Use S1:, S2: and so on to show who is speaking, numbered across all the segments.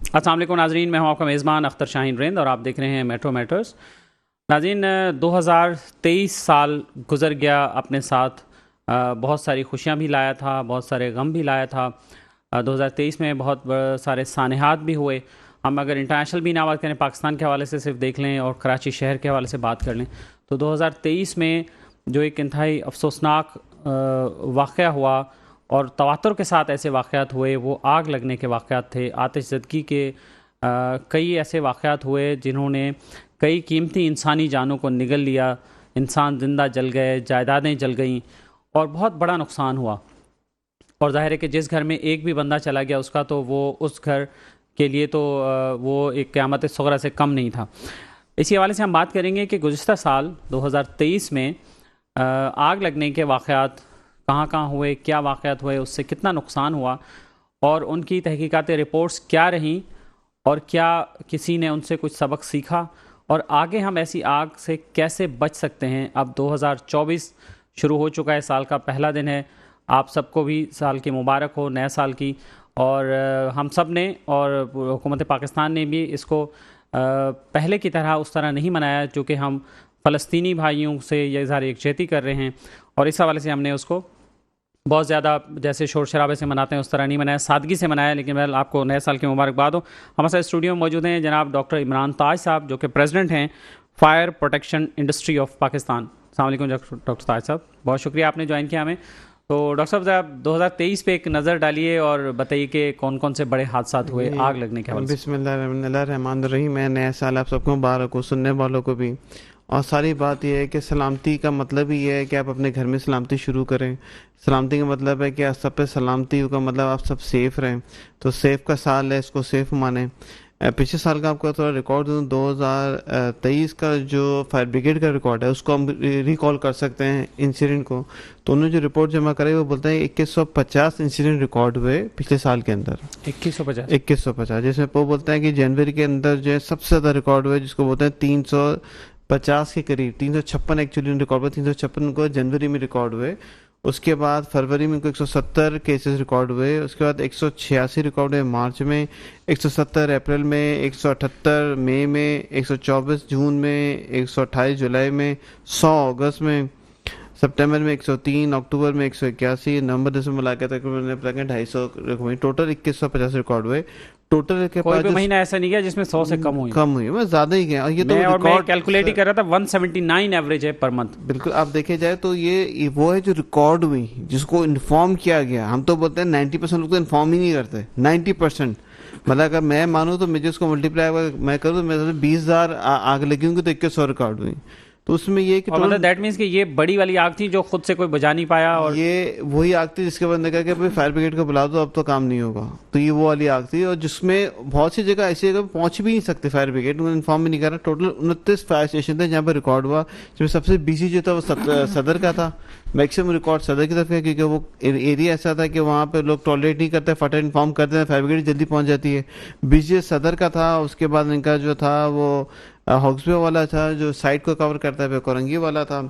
S1: अस्सलाम वालेकुम नाजरीन, मैं हूं आपका मेज़बान अख्तर शाहीन रिंद और आप देख रहे हैं मेट्रो मैटर्स। नाजरीन, 2023 साल गुज़र गया अपने साथ। बहुत सारी खुशियां भी लाया था, बहुत सारे गम भी लाया था। 2023 में बहुत सारे सानहात भी हुए। हम अगर इंटरनेशनल भी ना बात करें, पाकिस्तान के हवाले से सिर्फ देख लें और कराची शहर के हवाले से बात कर लें, तो 2023 में जो एक इंतहाई अफसोसनाक वाक़या हुआ और तवातुर के साथ ऐसे वाक़यात हुए, वो आग लगने के वाक़यात थे। आतिशज़दगी के कई ऐसे वाक़यात हुए जिन्होंने कई कीमती इंसानी जानों को निगल लिया। इंसान ज़िंदा जल गए, जायदादें जल गईं और बहुत बड़ा नुकसान हुआ। और ज़ाहिर है कि जिस घर में एक भी बंदा चला गया उसका तो वो उस घर के लिए तो वो एक क़यामत सग़रा से कम नहीं था। इसी हवाले से हम बात करेंगे कि गुज़िश्ता साल 2023 में आग लगने के वाक़यात कहाँ कहाँ हुए, क्या वाक़यात हुए, उससे कितना नुकसान हुआ और उनकी तहकीकाती रिपोर्ट्स क्या रहीं और क्या किसी ने उनसे कुछ सबक सीखा और आगे हम ऐसी आग से कैसे बच सकते हैं। अब 2024 शुरू हो चुका है, साल का पहला दिन है। आप सबको भी साल की मुबारक हो, नए साल की। और हम सब ने और हुकूमत पाकिस्तान ने भी इसको पहले की तरह उस तरह नहीं मनाया, चूँकि हम फ़लस्तीनी भाइयों से ये इज़हार यकजहती कर रहे हैं और इस हवाले से हमने उसको बहुत ज़्यादा जैसे शोर शराबे से मनाते हैं उस तरह नहीं मनाया, सादगी से मनाया। लेकिन मैं आपको नए साल की मुबारकबाद हो। हमारे साथ स्टूडियो में मौजूद हैं जनाब डॉक्टर इमरान ताज साहब, जो कि प्रेसिडेंट हैं fire protection industry of Pakistan. अस्सलाम वालेकुम डॉक्टर ताज साहब, बहुत शुक्रिया आपने ज्वाइन किया हमें। तो डॉक्टर साहब 2023 पे एक नज़र डालिए और बताइए कि कौन कौन से बड़े हादसा हुए आग लगने के हवाले से।
S2: बिस्मिल्लाहिर्रहमानिर्रहीम। मैं नया साल आप सबको मुबारक हो, सुनने वालों को भी। और सारी बात यह है कि सलामती का मतलब ही ये है कि आप अपने घर में सलामती शुरू करें। सलामती का मतलब है कि आप सब पे सलामती का मतलब आप सब सेफ़ रहें। तो सेफ़ का साल है, इसको सेफ़ माने। पिछले साल का आपको थोड़ा रिकॉर्ड दूँ, 2023 का जो फायर ब्रिगेड का रिकॉर्ड है उसको हम रिकॉल कर सकते हैं इंसिडेंट को। तो उन्होंने जो रिपोर्ट जमा कराई वो बोलते हैं 2150 इंसिडेंट रिकॉर्ड हुए पिछले साल के अंदर। 2150 जिसमें वो बोलते हैं कि जनवरी के अंदर जो है सबसे ज़्यादा रिकॉर्ड हुए, जिसको बोलते हैं 350 के करीब, 356 एक्चुअली रिकॉर्ड हुए, 356 को जनवरी में रिकॉर्ड हुए। उसके बाद फरवरी में इनको 170 केसेस रिकॉर्ड हुए। उसके बाद 186 रिकॉर्ड हुए मार्च में, 170 अप्रैल में, 178 मई में, 124 जून में, 128 जुलाई में, 100 अगस्त में, सितंबर में 103, अक्टूबर में 181, नवंबर दिसंबर मिला के तकरीबन 250, टोटल 2150 रिकॉर्ड हुए। टोटल के
S1: कोई
S2: पास
S1: भी महीना ऐसा नहीं गया जिसमें 100 से कम हुई।
S2: मैं ज़्यादा ही गया। और ये तो
S1: मैं कैलकुलेट ही कर रहा था, 179 एवरेज है पर मंथ।
S2: बिल्कुल, आप देखे जाए तो ये वो है जो रिकॉर्ड हुई, जिसको इन्फॉर्म किया गया। हम तो बोलते हैं 90% लोग तो इन्फॉर्म ही नहीं करते, 90%। मतलब अगर मैं मानूँ तो मुझे उसको मल्टीप्लाई मैं करूँ तो मेरे 20,000 आग लगी होंगी तो 2100 रिकॉर्ड हुई। तो उसमें ये कि
S1: मतलब दैट मीन्स कि ये बड़ी वाली आग थी जो खुद से कोई बुझा नहीं पाया। और
S2: ये वही आग थी जिसके बाद ने कहा कि भाई फायर ब्रिगेड को बुला दो, अब तो काम नहीं होगा। तो ये वो वाली आग थी और जिसमें बहुत सी जगह ऐसी जगह पहुंच भी नहीं सकते फायर ब्रिगेड, उन्होंने इन्फॉर्म भी नहीं करा। टोटल 29 फायर स्टेशन थे जहाँ पर रिकॉर्ड हुआ, जिसमें सबसे बिजी जो था वो सदर का था। मैक्सिमम रिकॉर्ड सदर की तरफ है, क्योंकि वो एरिया ऐसा था कि वहाँ पे लोग टॉयलेट नहीं करते, फटाफट इन्फॉर्म करते हैं, फायर ब्रिगेड जल्दी पहुँच जाती है। बिजी सदर का था। उसके बाद इनका जो था वो हॉक्सबे वाला था जो साइट को कवर करता है, कोरंगी वाला था।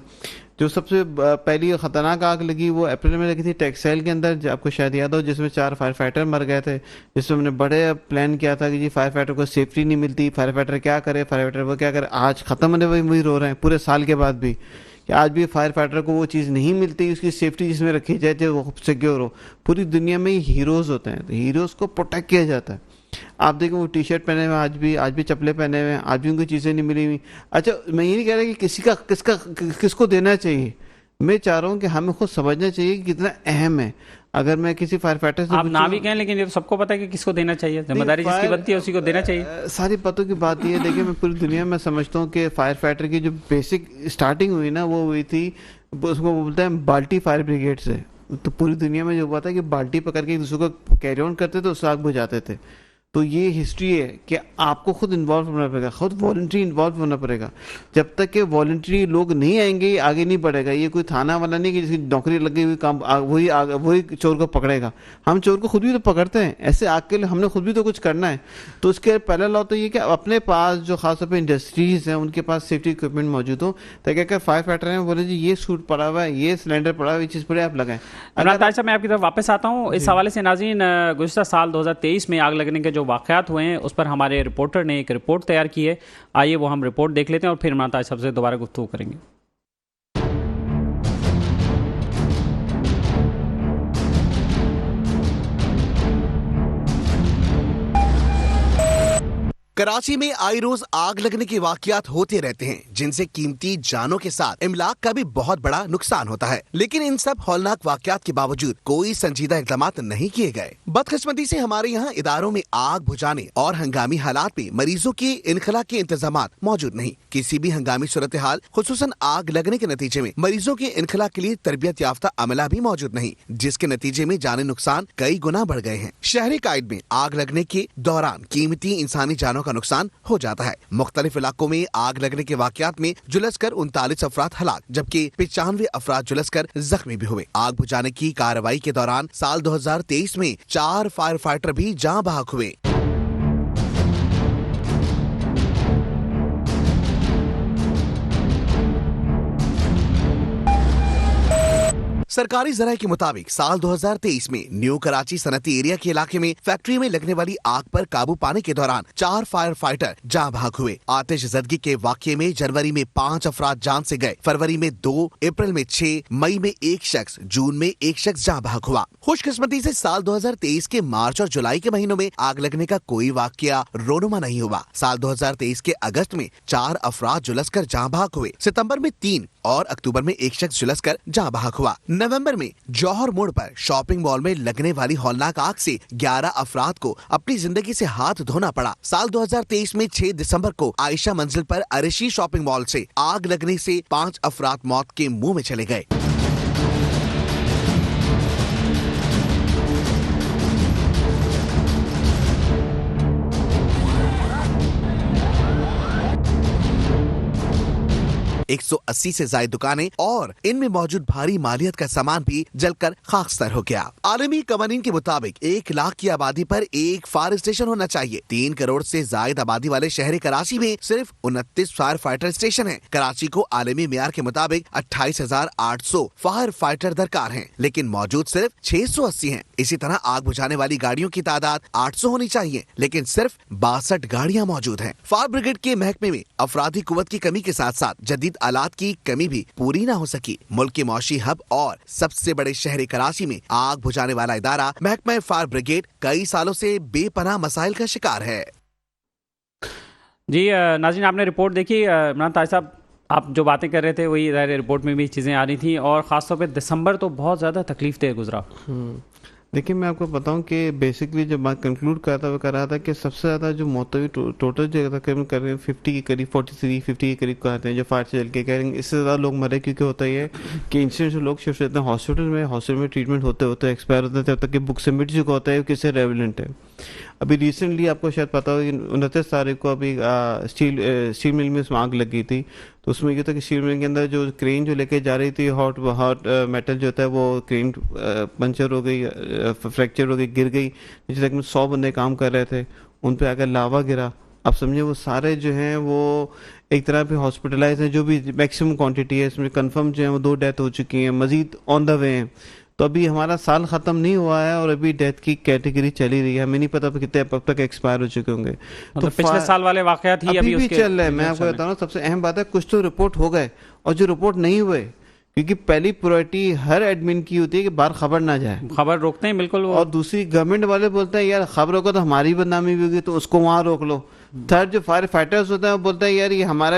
S2: जो सबसे पहली खतरनाक आग लगी वो अप्रैल में लगी थी टेक्सटाइल के अंदर, आपको शायद याद हो, जिसमें 4 फायर फाइटर मर गए थे। जिसमें हमने बड़े प्लान किया था कि जी फायर फाइटर को सेफ्टी नहीं मिलती, फायर फाइटर क्या करे, फायर फाइटर वो क्या करे। आज ख़त्म होने वही रो रहे हैं पूरे साल के बाद भी, कि आज भी फायर फाइटर को वो चीज़ नहीं मिलती, उसकी सेफ्टी जिसमें रखी जाए थे वो सिक्योर हो। पूरी दुनिया में हीरोज़ होते हैं, तो हीरोज़ को प्रोटेक्ट किया जाता है। आप देखो वो टी शर्ट पहने हुए आज भी चप्पलें पहने हुए हैं, आज भी उनको चीज़ें नहीं मिली हुई। अच्छा, मैं ये नहीं कह रहा कि किसको देना चाहिए। मैं चाह रहा हूँ कि हमें खुद समझना चाहिए कि कितना अहम है। अगर मैं किसी फायर फाइटर से
S1: आप ना भी कहें, लेकिन ये तो सबको पता है कि किसको देना चाहिए। जिम्मेदारी जिसकी बनती है उसी को देना चाहिए।
S2: सारी बातों की बात ये है, देखिए मैं पूरी दुनिया में समझता हूँ कि फायर फाइटर की जो बेसिक स्टार्टिंग हुई ना, वो हुई थी, उसको बोलते हैं बाल्टी फायर ब्रिगेड से। तो पूरी दुनिया में जो हुआ था कि बाल्टी पकड़ के एक दूसरे को कैरी ऑन करते थे, उससे आग बुझाते थे। तो ये हिस्ट्री है कि आपको खुद इन्वॉल्व होना पड़ेगा, खुद वॉलंटरी इन्वॉल्व होना पड़ेगा। जब तक के वॉलंटरी लोग नहीं आएंगे आगे नहीं बढ़ेगा। ये कोई थाना वाला नहीं कि जिसकी नौकरी लगी हुई काम वही चोर को पकड़ेगा। हम चोर को खुद भी तो पकड़ते हैं, ऐसे आग के लिए हमने खुद भी तो कुछ करना है। तो उसके पहला लॉ तो ये कि अपने पास जो खासतौर पर इंडस्ट्रीज हैं उनके पास सेफ्टी इक्विपमेंट मौजूद हो, ताकि अगर फायर फाइटर हैं बोले जी ये सूट पड़ा हुआ है, ये सिलेंडर पड़ा हुआ है, ये चीज़ पड़े आप लगाएं।
S1: अगर मैं आपकी तरफ वापस आता हूँ इस हवाले से। नाज़रीन, गुज़िश्ता साल 2023 में आग लगने के जो वाक़यात हुए हैं उस पर हमारे रिपोर्टर ने एक रिपोर्ट तैयार की है। आइए वो हम रिपोर्ट देख लेते हैं और फिर इमरान ताज साहब से दोबारा गुफ्तगू करेंगे।
S3: कराची में आए रोज आग लगने के वाकयात होते रहते हैं, जिनसे कीमती जानों के साथ इमलाक का भी बहुत बड़ा नुकसान होता है। लेकिन इन सब हौलनाक वाकयात के बावजूद कोई संजीदा इक़दाम नहीं किए गए। बदकिस्मती से हमारे यहाँ इदारों में आग बुझाने और हंगामी हालात में मरीजों के इनखला के इंतजाम मौजूद नहीं। किसी भी हंगामी सूरत हाल, खुसूसन आग लगने के नतीजे में मरीजों के इनखला के लिए तरबियत याफ्ता अमला भी मौजूद नहीं, जिसके नतीजे में जानी नुकसान कई गुना बढ़ गए हैं। शहरी कायद में आग लगने के दौरान कीमती इंसानी जानों का नुकसान हो जाता है। मुख्तलिफ इलाकों में आग लगने के वाकयात में झुलसकर 39 अफराद हलाक, जबकि 95 अफराद झुलसकर जख्मी भी हुए। आग बुझाने की कार्रवाई के दौरान साल 2023 में 4 फायर फाइटर भी जान बहक हुए। सरकारी जराये के मुताबिक साल 2023 में न्यू कराची सनती एरिया के इलाके में फैक्ट्री में लगने वाली आग पर काबू पाने के दौरान 4 फायर फाइटर जान बहक हुए। आतिश ज़दगी के वाक़ये में जनवरी में 5 अफराद जान से गए, फरवरी में 2, अप्रैल में 6, मई में 1 शख्स, जून में 1 शख्स जान बहक हुआ। खुशकिस्मती से साल 2023 के मार्च और जुलाई के महीनों में आग लगने का कोई वाक़या रोनुमा नहीं हुआ। साल 2023 के अगस्त में 4 अफराद झुलसकर जान बहक हुए, सितंबर में 3 और अक्टूबर में 1 शख्स झुलसकर जान बहक हुआ। नवंबर में जौहर मोड़ पर शॉपिंग मॉल में लगने वाली हौलनाक आग से 11 अफराद को अपनी जिंदगी से हाथ धोना पड़ा। साल 2023 में 6 दिसंबर को आयशा मंजिल पर अरशी शॉपिंग मॉल से आग लगने से 5 अफराद मौत के मुंह में चले गए। एक 180 से ज्यादा दुकानें और इनमें मौजूद भारी मालियत का सामान भी जलकर खाकस्तर हो गया। आलमी कवानीन के मुताबिक 1 लाख की आबादी पर एक फायर स्टेशन होना चाहिए। 3 करोड़ से ज्यादा आबादी वाले शहर कराची में सिर्फ 29 फायर फाइटर स्टेशन हैं। कराची को आलमी मियार के मुताबिक 28,800 फायर फाइटर दरकार हैं, लेकिन मौजूद सिर्फ 680 हैं। इसी तरह आग बुझाने वाली गाड़ियों की तादाद 800 होनी चाहिए, लेकिन सिर्फ 62 गाड़ियां मौजूद हैं। फायर ब्रिगेड के महकमे में अफराधी कुव्वत की कमी के साथ साथ जदीद आलात की कमी भी पूरी न हो सकी। मुल्क के मौशी हब और सबसे बड़े शहर कराची में आग बुझाने वाला इदारा महकमा फायर ब्रिगेड कई सालों से बेपनाह मसाइल का शिकार है।
S1: जी नाज़रीन, आपने रिपोर्ट देखी। इमरान ताज साहब, आप जो बातें कर रहे थे वही रिपोर्ट में भी चीज़ें आ रही थी और ख़ासतौर पे दिसंबर तो बहुत ज़्यादा तकलीफ दे गुजरा।
S2: देखिए, मैं आपको बताऊं कि बेसिकली जब मैं कंक्लूड कर रहा था वो कर रहा था कि सबसे ज़्यादा जो मौत हुई टोटल जो तकरीबन कर रहे हैं 50 के करीब, 43, 50 के करीब कहते हैं जो फायर से जल के कह रहे हैं। इससे ज़्यादा लोग मरे क्योंकि होता ही है कि इंसिडेंट से लोग शिफ्ट होते हैं हॉस्पिटल में ट्रीटमेंट होते होते एक्सपायर होते हैं, तब तक कि बुक से मिट चुका होता है किससे रेवलेंट है। अभी रिसेंटली आपको शायद पता हो 29 तारीख को अभी स्टील मिल में उसमें आग लग गई थी। तो उसमें ये था कि स्टील मिल के अंदर जो क्रेन जो लेके जा रही थी हॉट मेटल जो होता है वो क्रेन पंचर हो गई, फ्रैक्चर हो गई, गिर गई। नीचे तक में 100 बंदे काम कर रहे थे, उन पे आकर लावा गिरा। आप समझे वो सारे जो हैं वो एक तरह पे हॉस्पिटलाइज हैं। जो भी मैक्सिमम क्वांटिटी है इसमें कंफर्म जो है वो 2 डेथ हो चुकी हैं, मजीद ऑन द वे हैं। तो अभी हमारा साल ख़त्म नहीं हुआ है और अभी डेथ की कैटेगरी चली रही है। हमें नहीं पता कितने अब तक एक्सपायर हो चुके होंगे।
S1: तो पिछले साल वाले वाकयात ही
S2: अभी भी चल रहे हैं। मैं आपको बता रहा हूँ, सबसे अहम बात है कुछ तो रिपोर्ट हो गए और जो रिपोर्ट नहीं हुए, क्योंकि पहली प्रायोरिटी हर एडमिन की होती है कि बाहर खबर ना जाए,
S1: खबर रोकते हैं बिल्कुल वो।
S2: और दूसरी गवर्नमेंट वाले बोलते हैं यार खबर रोको तो हमारी बदनामी भी होगी, तो उसको वहाँ रोक लो। थर्ड जो फायर फाइटर्स होता है वो बोलता है यार ये हमारा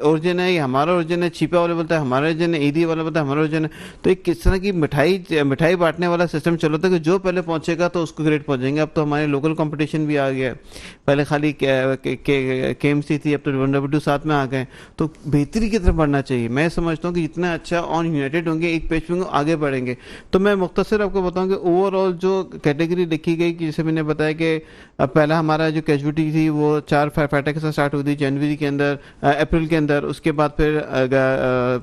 S2: ओरिजिन है, ये हमारा ओरिजिन है। छिपा वाले बोलता है हमारा ओरिजिन है, ईदी वाला बोलता है हमारा ओरिजिन है। तो एक किस तरह की मिठाई बांटने वाला सिस्टम चलो था कि जो पहले पहुंचेगा तो उसको ग्रेड पहुंचेंगे। अब तो हमारे लोकल कंपटीशन भी आ गया है। पहले खाली KMC थी, अब तो 1W साथ में आ गए। तो बेहतरी की तरफ बढ़ना चाहिए। मैं समझता हूँ कि जितना अच्छा ऑन यूनाइटेड होंगे, एक पेज में आगे बढ़ेंगे। तो मैं मुख्तसर आपको बताऊँ कि ओवरऑल जो कैटेगरी लिखी गई कि जैसे मैंने बताया कि पहला हमारा जो कैजुअलिटी थी वो 4 फायर फाइटर के साथ स्टार्ट हुई थी जनवरी के अंदर, अप्रैल के अंदर। उसके बाद फिर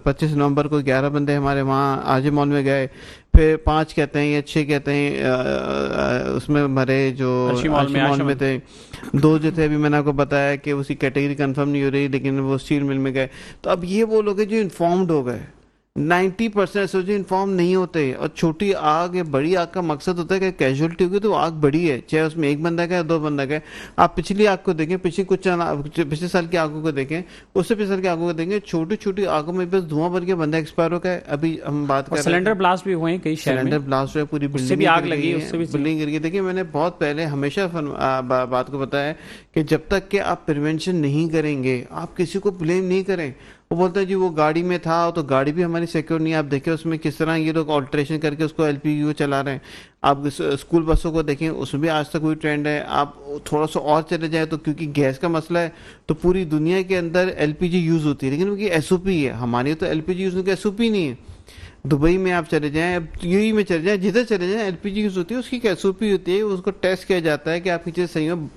S2: 25 नवंबर को 11 बंदे हमारे वहाँ आजे मॉल में गए। फिर 5 कहते हैं या 6 कहते हैं उसमें मरे जो अर्शी मॉल में थे। 2 जो थे अभी मैंने आपको बताया कि उसकी कैटेगरी कंफर्म नहीं हो रही, लेकिन वो स्टील मिल में गए। तो अब ये वो लोग हैं जो इन्फॉर्म्ड हो गए, 90% एसओजी इन्फॉर्म नहीं होते। और छोटी आग या बड़ी आग का मकसद होता है कि कैजुअलिटी होगी तो आग बड़ी है, चाहे उसमें एक बंदा का है 2 बंदा का है। आप पिछली आग को देखें, पिछले साल की आगों को देखें, उससे पिछले साल की आगों को देखें, छोटी छोटी आगों में बस धुआं भर के बंदा एक्सपायर हो गया है। अभी हम बात कर रहे हैं
S1: सिलेंडर ब्लास्ट भी हुए हैं कई शहर में,
S2: सिलेंडर ब्लास्ट हुआ है, पूरी
S1: उससे भी
S2: बिल्डिंग
S1: आग लगी, उससे भी
S2: बिल्डिंग गिर गई। देखिए मैंने बहुत पहले हमेशा बात को बताया कि जब तक कि आप प्रिवेंशन नहीं करेंगे, आप किसी को ब्लेम नहीं करें। वो बोलते हैं जी वो गाड़ी में था, तो गाड़ी भी हमारी सिक्योर नहीं है। आप देखिए उसमें किस तरह ये लोग ऑल्ट्रेशन करके उसको एलपीयू चला रहे हैं। आप स्कूल बसों को देखें, उसमें भी आज तक वही ट्रेंड है। आप थोड़ा सा और चले जाए तो क्योंकि गैस का मसला है तो पूरी दुनिया के अंदर एलपीजी यूज होती है, लेकिन उनकी एसओपी है। हमारी तो एलपीजी यूज उनकी एसओपी नहीं है। दुबई में आप चले जाएं, यूएई में चले जाएं, जिधर चले जाएं एलपीजी यूज होती है, उसकी एसओपी होती है, उसको टेस्ट किया जाता है कि आपकी चीज़ सही में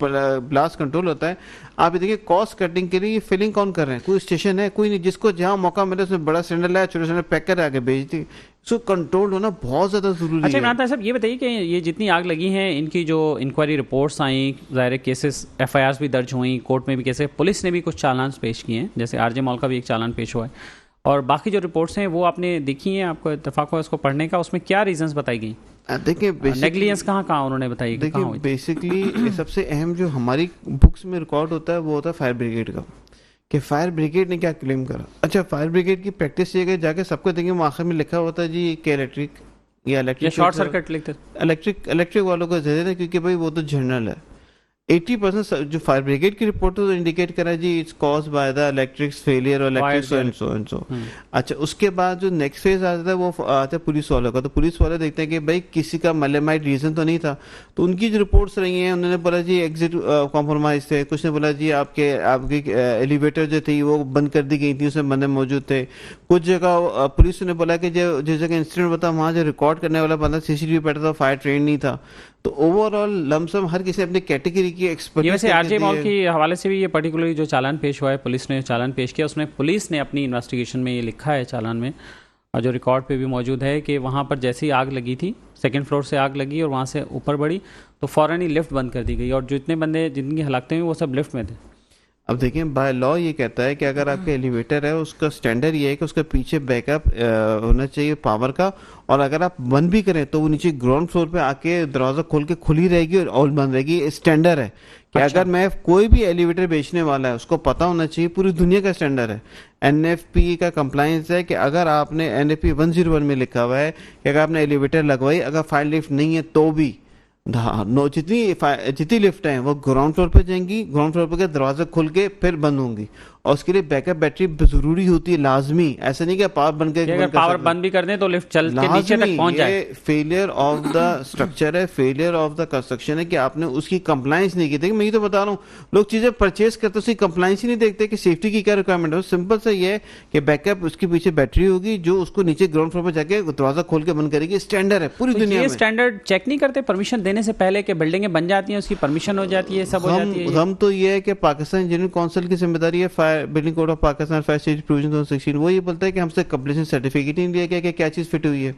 S2: ब्लास्ट कंट्रोल होता है। आप ये देखिए कॉस्ट कटिंग के लिए फिलिंग कौन कर रहे हैं? कोई स्टेशन है? कोई नहीं। जिसको जहाँ मौका मिले उसमें बड़ा सिलेंडर लाया, छोटे सिलेंडर पैक कर आगे भेज दी। सो कंट्रोल होना बहुत ज़्यादा जरूरी
S1: अच्छा
S2: है।
S1: इमरान साहब ये बताइए कि ये जितनी आग लगी हैं इनकी जो इंक्वायरी रिपोर्ट्स आई, ज़ाहिर केसेस एफआईआर भी दर्ज हुई, कोर्ट में भी केसेस, पुलिस ने भी कुछ चालान पेश किए हैं, जैसे आरजे मॉल का भी एक चालान पेश हुआ है, और बाकी जो रिपोर्ट्स हैं वो आपने देखी हैं, आपको इत्तेफाक हुआ इसको पढ़ने का, उसमें क्या रीजंस बताई गई?
S2: देखिए
S1: नेग्लिजेंस कहाँ कहाँ उन्होंने बताई कि कहाँ
S2: देखिए
S1: हुई?
S2: बेसिकली सबसे अहम जो हमारी बुक्स में रिकॉर्ड होता है वो होता है फायर ब्रिगेड का, कि फायर ब्रिगेड ने क्या क्लेम करा। अच्छा, फायर ब्रिगेड की प्रैक्टिस ये जाके सबको देंगे, आखिर में लिखा होता है जी कि इलेक्ट्रिक या इलेक्ट्रिक
S1: शॉर्ट सर्किट लिखते,
S2: इलेक्ट्रिक वालों को दे देते, क्योंकि भाई वो तो जनरल है। 80% जो फायर ब्रिगेड की रिपोर्ट तो इंडिकेट करा जी it's cause by the electric failure और electric so and so and so. अच्छा, उसके बाद जो नेक्स्ट फेज आता है वो आता है पुलिस वालों का। तो पुलिस वाले देखते हैं कि भाई किसी का मलेमाइट रीजन तो नहीं था, तो उनकी जो रिपोर्ट्स रही हैं उन्होंने बोला जी एग्जिट कॉम्प्रोमाइज थे, कुछ ने बोला जी आपकी एलिवेटर जो थी वो बंद कर दी गई थी, उसमें बंदे मौजूद थे। कुछ जगह पुलिस ने बोला कि जो जिस जगह इंसिडेंट होता वहाँ जो रिकॉर्ड करने वाला बंदा सीसीटीवी बैठा था, फायर ट्रेन नहीं था। तो ओवरऑल लमसम हर किसी अपनी कैटेगरी की एक्सपर्टीज।
S1: ये वैसे आरजे मॉल के हवाले से भी ये पर्टिकुलरली जो चालान पेश हुआ है, पुलिस ने चालान पेश किया, उसमें पुलिस ने अपनी इन्वेस्टिगेशन में ये लिखा है चालान में, और जो रिकॉर्ड पे भी मौजूद है, कि वहाँ पर जैसे ही आग लगी थी, सेकंड फ्लोर से आग लगी और वहाँ से ऊपर बढ़ी तो फ़ौरन ही लिफ्ट बंद कर दी गई, और जितने बंदे जिनकी हलाकतें हुई वो सब लिफ्ट में थे।
S2: अब देखिए बाय लॉ ये कहता है कि अगर आपका एलिवेटर है उसका स्टैंडर्ड ये है कि उसका पीछे बैकअप होना चाहिए पावर का, और अगर आप बंद भी करें तो वो नीचे ग्राउंड फ्लोर पे आके दरवाजा खोल के खुली रहेगी और बंद रहेगी। स्टैंडर्ड है कि
S1: अच्छा।
S2: अगर मैं कोई भी एलिवेटर बेचने वाला है उसको पता होना चाहिए, पूरी दुनिया का स्टैंडर्ड है। एनएफपी का कंप्लायंस है कि अगर आपने एनएफपी 101 में लिखा हुआ है कि अगर आपने एलिवेटर लगवाई, अगर फायर लिफ्ट नहीं है तो भी जितनी लिफ्ट हैं वो ग्राउंड फ्लोर पे जाएंगी, ग्राउंड फ्लोर पे दरवाजा खुल के फिर बंद होंगी, और उसके लिए बैकअप बैटरी जरूरी होती है, लाजमी। ऐसा नहीं कि पावर बंद के
S1: अगर पावर बंद भी कर दें तो लिफ्ट चल के नीचे तक पहुंच जाए।
S2: फेलियर ऑफ द स्ट्रक्चर है, फेलियर ऑफ द कंस्ट्रक्शन है कि आपने उसकी कंप्लायंस नहीं की। देखिए मैं ये तो बता रहा हूँ, लोग चीजें परचेज करते उसकी कंप्लायंस ही नहीं देखते कि सेफ्टी की क्या रिक्वायरमेंट है। सिंपल सा ये है कि बैकअप उसके पीछे बैटरी होगी जो उसको नीचे ग्राउंड फ्लोर पर जाके दरवाजा खोल के बंद करेगी। स्टैंडर्ड है पूरी दुनिया में।
S1: स्टैंडर्ड चेक नहीं करते परमिशन देने से पहले कि बिल्डिंगें बन जाती हैं, उसकी परमिशन हो जाती है, सब हो जाती है?
S2: हम तो ये है कि पाकिस्तान इंजीनियरिंग काउंसिल की जिम्मेदारी है, fire building code of Pakistan fire safety provision 2016, वो ये बोलता है कि हमसे कंप्लीशन सर्टिफिकेट ही नहीं लिया गया कि क्या चीज़ फिट हुई है,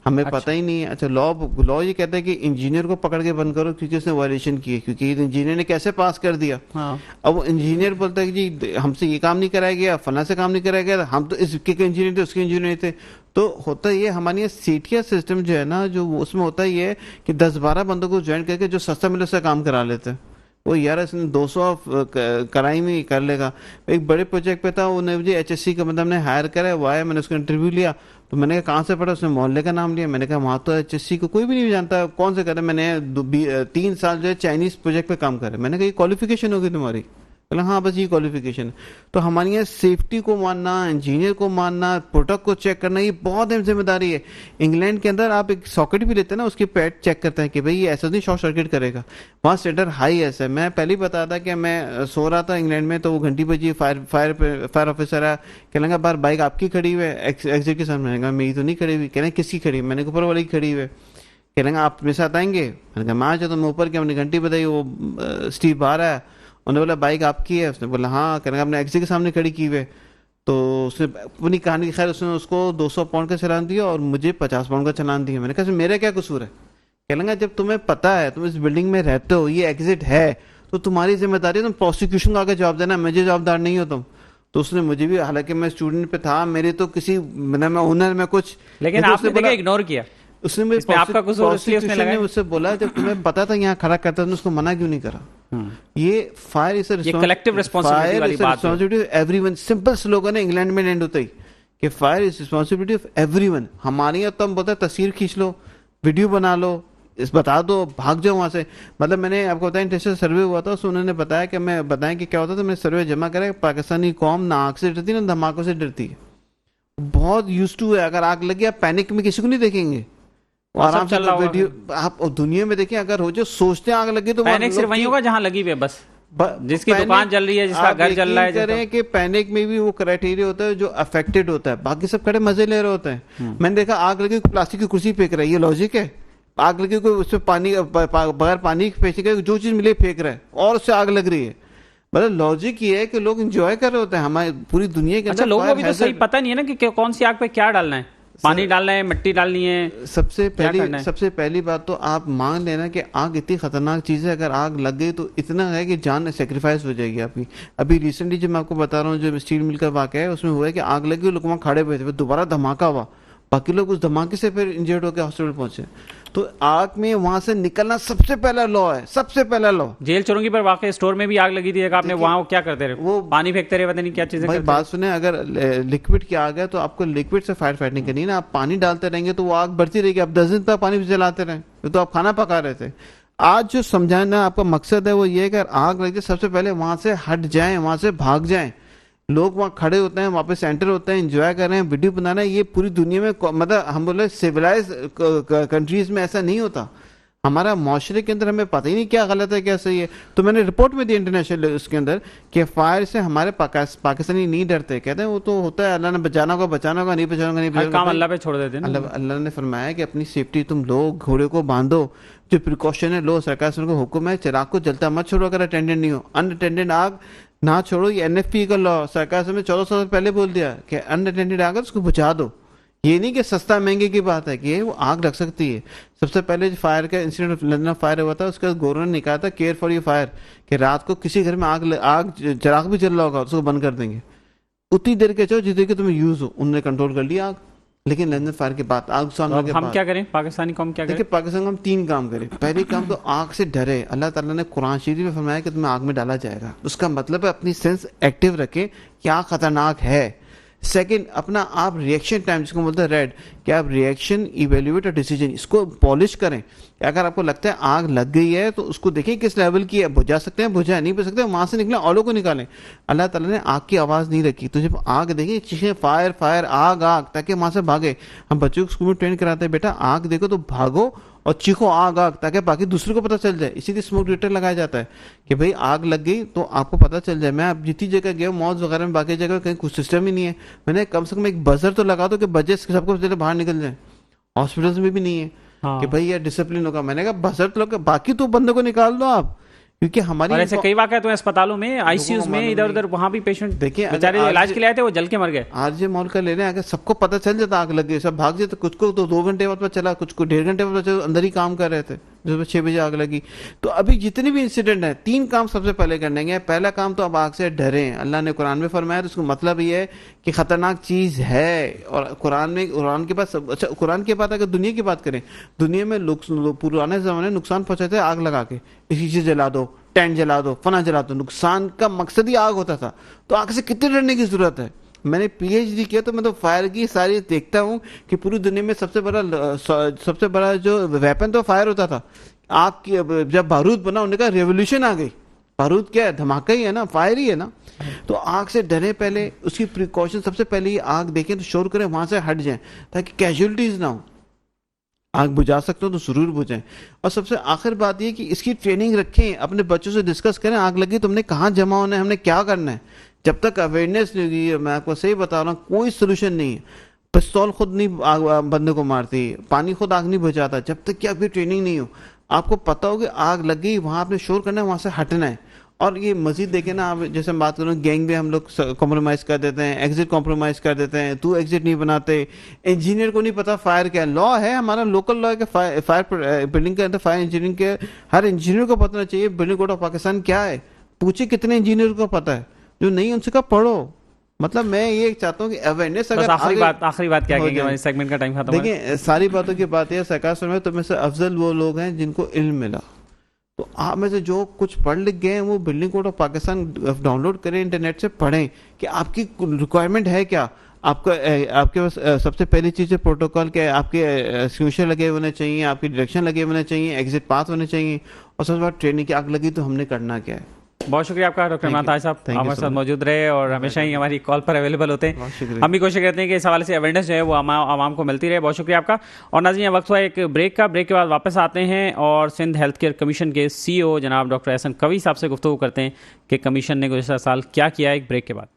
S2: हमें
S1: अच्छा।
S2: पता ही नहीं है। अच्छा, लॉ ये कहता है कि इंजीनियर को पकड़ के बंद करो क्योंकि उसने वायलेशन की है, क्योंकि इंजीनियर ने कैसे पास कर दिया।
S1: हाँ।
S2: अब वो इंजीनियर बोलता है कि जी हमसे ये काम नहीं कराया गया, फला से काम नहीं कराया गया, हम तो इसके इंजीनियर थे उसके इंजीनियर थे। तो होता ये हमारे यहाँ सीटिया सिस्टम जो है ना, जो उसमें होता ये है कि 10-12 बंदों को ज्वाइन करके जो सस्ता मिले उससे काम करा लेते हैं। वो यार इसने 200 कराई में कर लेगा। एक बड़े प्रोजेक्ट पे था, उन्हें मुझे एचएससी का मतलब हमने हायर करा, वो आया, मैंने उसका इंटरव्यू लिया, तो मैंने कहा कहाँ से पढ़ा, उसने मोहल्ले का नाम लिया। मैंने कहा वहाँ तो एचएससी को कोई भी नहीं जानता, कौन से करे। मैंने 3 साल जो है चाइनीज प्रोजेक्ट पे काम करे। मैंने कहा ये क्वालिफिकेशन होगी तुम्हारी? बोला हाँ बस ये क्वालिफिकेशन। तो हमारे यहाँ सेफ्टी को मानना, इंजीनियर को मानना, प्रोडक्ट को चेक करना, ये बहुत अहम जिम्मेदारी है। इंग्लैंड के अंदर आप एक सॉकेट भी लेते हैं ना, उसकी पैड चेक करते हैं कि भाई ये ऐसा नहीं शॉर्ट सर्किट करेगा, वहाँ स्टैंडर्ड हाई ऐसा है। मैं पहले ही बताया था कि मैं सो रहा था इंग्लैंड में, तो वो घंटी बजी, फायर ऑफिसर आया, कहना बार बाइक आपकी खड़ी हुई है एग्जिट के सामने। कहा मेरी तो नहीं खड़ी हुई। कहना किसकी खड़ी हुई? मैंने ऊपर वाली की खड़ी हुई है। कहना आप मेरे साथ आएंगे? मैंने कहा मैं आ जाता हूँ। मैं ऊपर गया, मैंने घंटी बजाई, वो स्टीव बाहर आया, उन्होंने बोला बाइक आपकी है? उसने बोला हाँ। कहने का आपने एग्जिट के सामने खड़ी की हुई है। तो उसने अपनी कहानी, खैर उसने उसको 200 पाउंड का चालान दिया और मुझे 50 पाउंड का चालान दिया। मैंने कहा मेरा क्या कसूर है? कहने लगा जब तुम्हें पता है, तुम इस बिल्डिंग में रहते हो, ये एग्जिट है, तो तुम्हारी जिम्मेदारी है तुम प्रोसिक्यूशन को आगे जवाब देना, मुझे जवाबदार नहीं हो तुम। तो उसने मुझे भी, हालांकि मैं स्टूडेंट पे था, मेरे तो किसी मैं हुनर में कुछ,
S1: लेकिन आपने देखा इग्नोर किया,
S2: उसने मुझे
S1: इसमें आपका कसूर इसलिए उसने
S2: prosecution ने
S1: लगाया।
S2: मुझसे बोला जब तुम्हें पता था यहाँ खड़ा करता, उसको मना क्यों नहीं करा? ये फायर इज
S1: ये collective responsibility वाली बात है।
S2: Responsibility of everyone. Simple slogan है, इंग्लैंड में एंड होता ही कि fire is responsibility of everyone. हमारे यहाँ तो हम बोलते हैं तस्वीर खींच लो, वीडियो बना लो, इस बता दो, भाग जाओ वहां से। मतलब मैंने आपको बताया इंटरनेशनल सर्वे हुआ था, उसमें उन्होंने बताया कि मैं बताया कि क्या होता था, मैंने सर्वे जमा करा, पाकिस्तानी कौम ना आग से डरती ना धमाकों से डरती है, बहुत यूज टू है। अगर आग लगी आप पैनिक में किसी को नहीं देखेंगे, आराम से वीडियो आप दुनिया में देखिए, अगर हो जो सोचते हैं आग लगी तो
S1: पैनिक सिर्फ वहीं होगा जहां लगी हुई है, बस जिसकी दुकान जल रही है, जिसका घर जल रहा है।
S2: करें कि पैनिक में भी वो क्राइटेरिया होता है जो अफेक्टेड होता है, बाकी सब खड़े मजे ले रहे होते हैं। मैंने देखा आग लगी प्लास्टिक की कुर्सी फेंक रहा है, ये लॉजिक है? आग लगी कोई उसमें पानी बगैर पानी फेंक, जो चीज मिले फेंक रहा है और उससे आग लग रही है। मतलब लॉजिक ये है कि लोग एंजॉय कर रहे होते हैं हमारी पूरी दुनिया के अंदर।
S1: अच्छा, लोगों को भी तो सही पता नहीं है ना कि कौन सी आग पे क्या डालना है, पानी डालना है, मिट्टी डालनी है।
S2: सबसे पहली बात तो आप मान लेना कि आग इतनी खतरनाक चीज है, अगर आग लग गई तो इतना है कि जान सेक्रीफाइस हो जाएगी आपकी। अभी रिसेंटली जो मैं आपको बता रहा हूँ, जो स्टील मिल का वाकया है, उसमें हुआ है कि आग लगी, लोग वहाँ खड़े हुए थे, दोबारा धमाका हुआ, बाकी लोग उस धमाके से फिर इंजर्ड होकर हॉस्पिटल पहुंचे। तो आग में वहां से निकलना सबसे पहला लॉ है, सबसे पहला लॉ।
S1: जेल चौरंगी पर वाकई स्टोर में भी आग लगी थी, आपने वहां क्या करते रहे? वो पानी फेंकते रहे, पता नहीं क्या चीजें।
S2: भाई बात सुने, अगर लिक्विड की आग है तो आपको लिक्विड से फायर फाइटिंग करनी है ना। आप पानी डालते रहेंगे तो वो आग बढ़ती रहेगी, आप 10 दिन तक पानी भी जलाते रहे, तो आप खाना पका रहे थे। आज जो समझाना आपका मकसद है वो ये है कि आग लगी सबसे पहले वहां से हट जाएं, वहां से भाग जाएं। लोग वहाँ खड़े होते हैं, वहाँ पे सेंटर होते हैं, एंजॉय कर रहे हैं, वीडियो बना रहे हैं। ये पूरी दुनिया में मतलब हम बोले सिविलाइज कंट्रीज में ऐसा नहीं होता। हमारा माशरे के अंदर हमें पता ही नहीं क्या गलत है क्या सही है। तो मैंने रिपोर्ट में दी इंटरनेशनल उसके अंदर कि फायर से हमारे पाकिस्तानी नहीं डरते, कहते हैं वो तो होता है, अल्लाह ने बचाना होगा बचाना होगा, नहीं बचाना होगा नहीं बचाना,
S1: काम अल्लाह पे छोड़ देते हैं।
S2: अल्लाह ने फरमाया कि अपनी सेफ्टी तुम लो, घोड़े को बांधो, जो प्रिकॉशन है लो। सरकार से उनको हुक्म है चिराग को जलता मत छोड़ो अगर अटेंडेंट नहीं हो, अनअटेंडेंट आग ना छोड़ो। ये एनएफपी का लॉ सरकार से 14 साल पहले बोल दिया कि अनअटेंडेंट आग उसको बुझा दो। ये नहीं कि सस्ता महंगे की बात है, कि वो आग लग सकती है। सबसे पहले जो फायर का इंसिडेंट लंदन फायर हुआ था, उसका गवर्नर ने कहा था केयर फॉर योर फायर, कि रात को किसी घर में आग चिराग भी चल रहा होगा उसको बंद कर देंगे, उतनी देर के चलो जितनी देर तुम्हें यूज हो। उन्होंने कंट्रोल कर लिया आग। लेकिन लंदन फायर के बाद आग सामने के
S1: हम क्या करें, पाकिस्तानी कौम क्या करें?
S2: देखिए पाकिस्तान में हम 3 काम करें। पहले काम तो आग से डरे। अल्लाह ताला ने कुरान शरीफ में फरमाया कि तुम्हें आग में डाला जाएगा, उसका मतलब है अपनी सेंस एक्टिव रखें क्या खतरनाक है। सेकंड, अपना आप रिएक्शन टाइम जिसको बोलते हैं रेड, कि आप रिएक्शन इवेल्युएट और डिसीजन इसको पॉलिश करें। अगर आपको लगता है आग लग गई है तो उसको देखें किस लेवल की है, बुझा सकते हैं बुझा नहीं बुझा सकते, वहां से निकले औलों को निकालें। अल्लाह ताला ने आग की आवाज़ नहीं रखी, तो जब आग देखें चीखें फायर फायर आग आग, ताकि वहां से भागे। हम बच्चों को स्कूल में ट्रेन कराते हैं, बेटा आग देखो तो भागो और चीखो आग आग, ताकि बाकी दूसरे को पता चल जाए। इसीलिए स्मोक डिटेक्टर लगाया जाता है कि भाई आग लग गई तो आपको पता चल जाए। मैं अब जितनी जगह गया मॉल्स वगैरह में, बाकी जगह कहीं कुछ सिस्टम ही नहीं है। मैंने कम से कम एक बजर तो लगा दो कि बजे सबको पहले बाहर निकल जाए। हॉस्पिटल्स में भी नहीं है कि भाई यार डिसिप्लिन होगा। मैंने कहा बजर तो लगा, बाकी तो बंदे को निकाल दो आप, क्योंकि हमारी
S1: ऐसे कई वाक़े तो अस्पतालों में, आईसीयूज में, इधर उधर वहां भी पेशेंट
S2: देखिए
S1: बेचारे इलाज के लिए आए थे, वो जल के मर गए।
S2: आरजे मॉल का ले लें, अगर सबको पता चल जाता आग लग गई, सब भाग जाते। कुछ को तो 2 घंटे बाद पता चला, कुछ को 1.5 घंटे बाद पता चला, अंदर ही काम कर रहे थे, सुबह 6 बजे आग लगी। तो अभी जितने भी इंसिडेंट हैं, 3 काम सबसे पहले करने हैं। पहला काम तो अब आग से डरें। अल्लाह ने कुरान में फरमाया, तो उसका मतलब ये है कि खतरनाक चीज है। और कुरान के पास, अच्छा कुरान के बाद अगर दुनिया की बात करें, दुनिया में लोग पुराने जमाने में नुकसान पहुंचाते आग लगा के, इसी चीज जला दो, टेंट जला दो, फना जला दो। नुकसान का मकसद ही आग होता था। तो आग से कितने डरने की जरूरत है? मैंने पीएचडी किया तो मैं तो फायर की सारी देखता हूँ कि पूरी दुनिया में सबसे बड़ा जो वेपन तो फायर होता था। आग की जब बारूद बना, उन्होंने कहा रेवोल्यूशन आ गई। बारूद क्या है? धमाका ही है ना, फायर ही है ना। तो आग से डरे, पहले उसकी प्रिकॉशन सबसे पहले ही आग देखें तो शोर करें, वहां से हट जाएं ताकि कैजुअलिटीज ना हो। आग बुझा सकते हो तो जरूर बुझाएं। और सबसे आखिर बात यह कि इसकी ट्रेनिंग रखें, अपने बच्चों से डिस्कस करें, आग लगी तुमने कहाँ जमा होना है, हमने क्या करना है। जब तक अवेयरनेस नहीं हुई, मैं आपको सही बता रहा हूँ, कोई सोल्यूशन नहीं है। पिस्तौल खुद नहीं बंदे को मारती, पानी खुद आग नहीं बुझाता, जब तक कि आपकी ट्रेनिंग नहीं हो। आपको पता हो कि आग लग गई, वहां आपने शोर करना है, वहां से हटना है। और ये मजीद देखें ना, आप जैसे हम बात करें गैंग में हम लोग कॉम्प्रोमाइज कर देते हैं, एग्जिट कॉम्प्रोमाइज कर देते हैं, तू एग्जिट नहीं बनाते। इंजीनियर को नहीं पता फायर क्या लॉ है, हमारा लोकल लॉ है कि फायर बिल्डिंग के अंदर फायर इंजीनियरिंग के हर इंजीनियर को पता चाहिए बिल्डिंग कोड ऑफ पाकिस्तान क्या है। पूछे कितने इंजीनियर को पता है, जो नहीं उनसे कहा पढ़ो, मतलब मैं ये चाहता हूँ कि अवेयरनेस
S1: बस
S2: अगर
S1: आखिरी बात क्या
S2: हो
S1: कहेंगे,
S2: जाए।
S1: हमारी सेगमेंट का टाइम खत्म है।
S2: देखिए सारी बातों की बात है, सरकार में तो में से अफजल वो लोग हैं जिनको इल्म मिला। तो आप में से जो कुछ पढ़ लिख गए हैं वो building code of Pakistan download करें, इंटरनेट से पढ़ें कि आपकी रिक्वायरमेंट है क्या। आपका आपके पास सबसे पहली चीज़ है प्रोटोकॉल के, आपके फ्यूचर लगे होने चाहिए, आपकी डायरेक्शन लगे होने चाहिए, एग्जिट पाथ होने चाहिए, और सबसे बाद ट्रेनिंग की आग लगी तो हमने करना क्या है।
S1: बहुत शुक्रिया आपका डॉक्टर इमरान ताज साहब,
S2: Thank you
S1: हमारे
S2: so
S1: साथ
S2: much.
S1: मौजूद रहे और हमेशा ही हमारी कॉल पर अवेलेबल होते हैं।
S2: बहुत शुक्रिया।
S1: हम भी कोशिश करते हैं कि इस हवाले से अवेयरनेस जो है वो आवाम को मिलती रहे। बहुत शुक्रिया आपका। और नाज़रीन, वक्त हुआ एक ब्रेक का। ब्रेक के बाद वापस आते हैं और सिंध हेल्थ केयर कमीशन के CEO जनाब डॉक्टर एहसन कवी साहब से गुफ्तगू करते हैं कि कमीशन ने गुज़श्ता साल क्या किया है। एक ब्रेक के बाद।